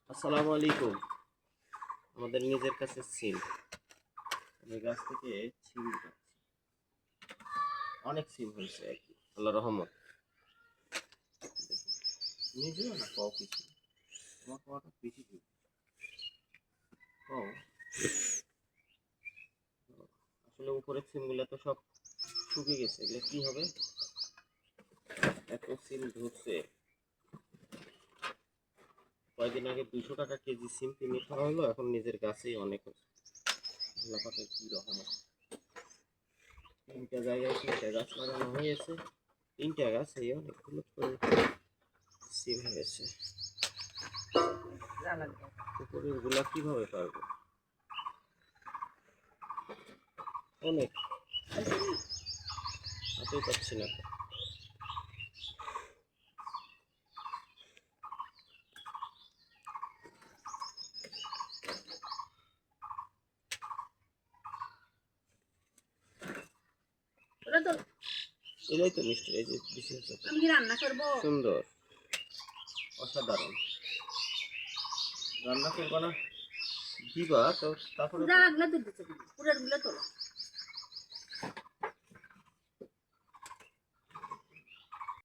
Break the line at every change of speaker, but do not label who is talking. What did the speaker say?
আসসালামু আলাইকুম। আমাদের নিজের কাছে সিম, আমি গাছ থেকে সিম পাচ্ছি। অনেক সিম হয়েছে আর কি, আল্লাহ রহমত। নিজেও না পাও কিছু, আমার পাওয়াটা বেশি কি পাও। আসলে উপরের সিমগুলো তো সব শুকিয়ে গেছে, এগুলো কি হবে? এত সিম ধরছে। কয়েকদিন আগে 200 টাকা কেজি সিম কিনে খাওয়া হলো, এখন নিজের গাছেই অনেক হচ্ছে। আল্লাহ পাকের কি রহমত। 3টা জায়গায় 3টা গাছ লাগানো হয়েছে, 3টা গাছ এই অনেকগুলো করে সিম হয়েছে। উপরের গুলা কিভাবে পারবো? অনেক হাতে পাচ্ছি না তো।
ওটা তো
এটাই তো মিষ্টি, এই যে বিশেষত
আমি কি রান্না করব?
সুন্দর, অসাধারণ। রান্না করবো না দিবা তো, তারপরে তো
জারাগুলো তুলতেছে পুরের গুলো তোলো।